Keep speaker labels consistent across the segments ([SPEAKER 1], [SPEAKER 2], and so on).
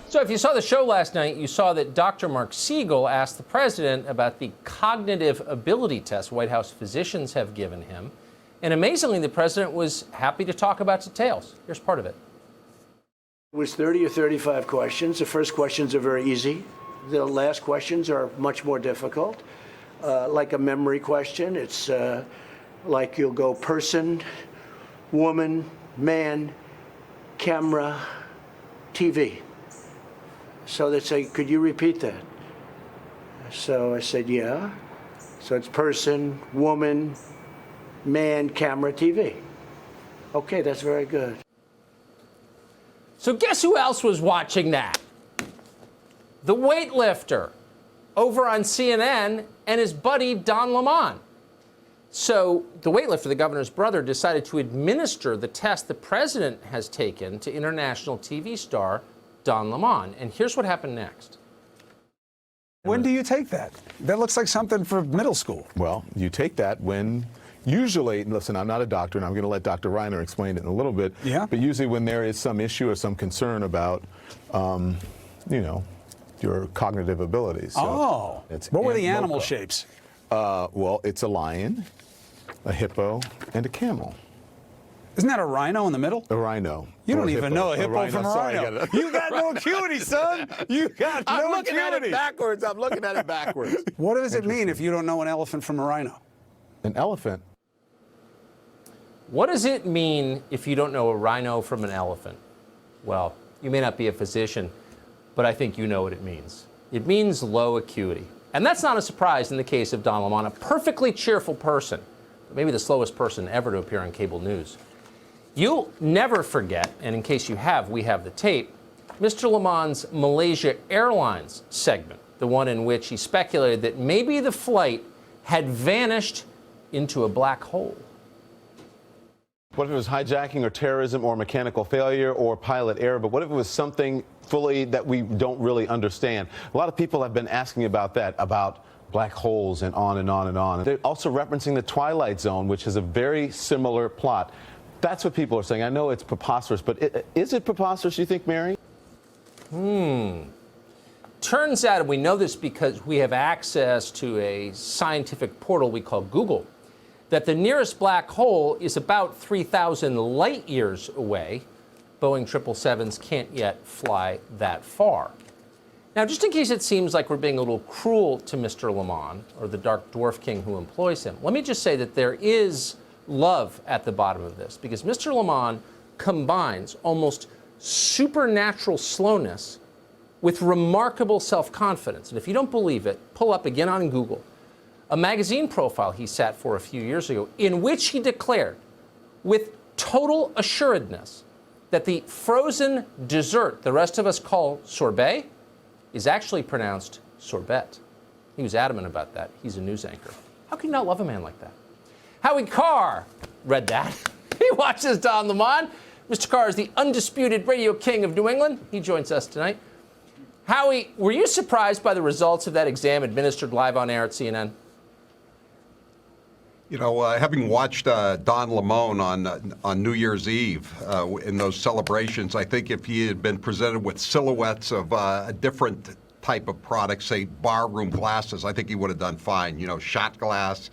[SPEAKER 1] So if you saw the show last night, you saw that Dr. Mark Siegel asked the president about the cognitive ability test White House physicians have given him. And amazingly, the president was happy to talk about details. Here's part of it.
[SPEAKER 2] It was 30 or 35 questions. The first questions are very easy. The last questions are much more difficult. Like a memory question, it's like you'll go person, woman, man, camera, TV. So they say, could you repeat that? So I said, yeah. So it's person, woman, man, camera, TV. Okay, that's very good.
[SPEAKER 1] So guess who else was watching that? The weightlifter over on CNN and his buddy Don Lemon. So the weightlifter, the governor's brother, decided to administer the test the president has taken to international TV star Don Lemon. And here's what happened next.
[SPEAKER 3] When do you take that? That looks like something for middle school.
[SPEAKER 4] Well, you take that when usually, listen, I'm not a doctor, and I'm going to let Dr. Reiner explain it in a little bit.
[SPEAKER 3] Yeah.
[SPEAKER 4] But usually when there is some issue or some concern about, you know, your cognitive abilities. So
[SPEAKER 3] what were the animal shapes?
[SPEAKER 4] Well, it's a lion, a hippo, and a camel.
[SPEAKER 3] Isn't that a rhino in the middle?
[SPEAKER 4] A rhino.
[SPEAKER 3] You don't even know a hippo from a rhino. You got no acuity, son. You got no acuity.
[SPEAKER 4] I'm looking at it backwards. I'm looking at it backwards.
[SPEAKER 3] What does it mean if you don't know an elephant from a rhino?
[SPEAKER 4] An elephant.
[SPEAKER 1] What does it mean if you don't know a rhino from an elephant? Well, you may not be a physician, but I think you know what it means. It means low acuity. And that's not a surprise in the case of Don Lemon, a perfectly cheerful person, but maybe the slowest person ever to appear on cable news. You'll never forget, and in case you have, we have the tape, Mr. Lemon's Malaysia Airlines segment, the one in which he speculated that maybe the flight had vanished into a black hole.
[SPEAKER 5] What if it was hijacking or terrorism or mechanical failure or pilot error? But what if it was something fully that we don't really understand? A lot of people have been asking about that, about black holes and on and on and on. They're also referencing the Twilight Zone, which has a very similar plot. That's what people are saying. I know it's preposterous, but is it preposterous, you think, Mary?
[SPEAKER 1] Turns out, and we know this because we have access to a scientific portal we call Google, that the nearest black hole is about 3,000 light years away. Boeing 777s can't yet fly that far. Now, just in case it seems like we're being a little cruel to Mr. Lemon, or the dark dwarf king who employs him, let me just say that there is love at the bottom of this, because Mr. Lemon combines almost supernatural slowness with remarkable self-confidence. And if you don't believe it, pull up again on Google a magazine profile he sat for a few years ago in which he declared with total assuredness that the frozen dessert the rest of us call sorbet is actually pronounced sorbet. He was adamant about that. He's a news anchor. How can you not love a man like that? Howie Carr read that. He watches Don Lemon. Mr. Carr is the undisputed radio king of New England. He joins us tonight. Howie, were you surprised by the results of that exam administered live on air at CNN?
[SPEAKER 6] You know, having watched Don Lemon on New Year's Eve in those celebrations, I think if he had been presented with silhouettes of a different type of product, say barroom glasses, I think he would have done fine. You know, shot glass,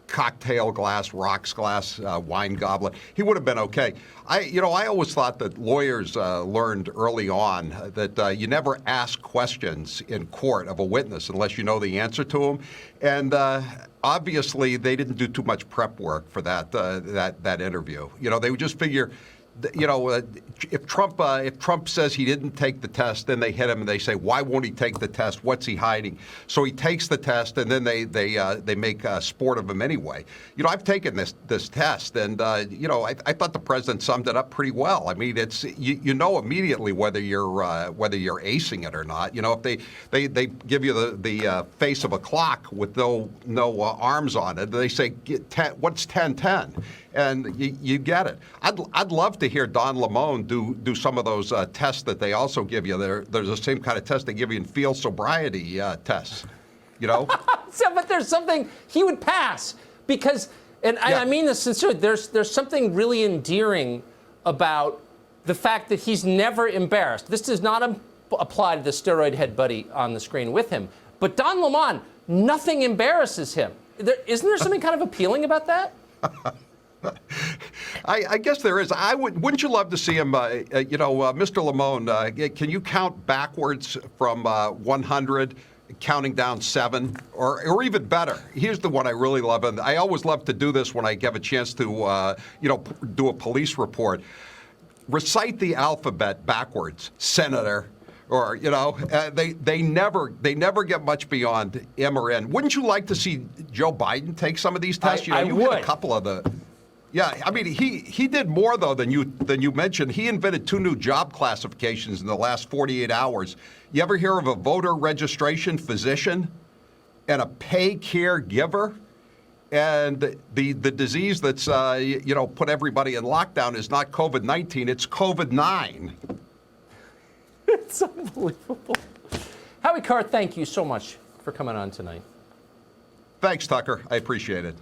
[SPEAKER 6] cocktail glass, rocks glass, wine goblet. He would have been okay. I always thought that lawyers learned early on that you never ask questions in court of a witness unless you know the answer to them. And obviously, they didn't do too much prep work for that interview. You know, they would just figure, you know, if Trump says he didn't take the test, then they hit him and they say, why won't he take the test? What's he hiding? So he takes the test, and then they make sport of him anyway. You know, I've taken this test, and you know, I thought the president summed it up pretty well. I mean, it's you know immediately whether you're acing it or not. You know, if they give you the face of a clock with no arms on it, they say, what's 10-10? And you get it. I'd love to hear Don Lemon do some of those tests that they also give you. There's the same kind of test they give you in field sobriety tests, you know?
[SPEAKER 1] But there's something he would pass because, and I mean this sincerely, there's something really endearing about the fact that he's never embarrassed. This is not a applauded the steroid head buddy on the screen with him. But Don Lemon, nothing embarrasses him. Isn't there something kind of appealing about that?
[SPEAKER 6] I guess there is. Wouldn't you love to see him, Mr. Lamone, can you count backwards from 100, counting down 7, or even better? Here's the one I really love, and I always love to do this when I get a chance to, do a police report. Recite the alphabet backwards, Senator. Or, they never get much beyond M or N. Wouldn't you like to see Joe Biden take some of these tests?
[SPEAKER 1] I would.
[SPEAKER 6] Hit a couple of the. Yeah, I mean, he did more, though, than you mentioned. He invented 2 new job classifications in the last 48 hours. You ever hear of a voter registration physician and a pay caregiver? And the disease that's, put everybody in lockdown is not COVID-19, it's COVID-9.
[SPEAKER 1] It's unbelievable. Howie Carr, thank you so much for coming on tonight.
[SPEAKER 6] Thanks, Tucker. I appreciate it.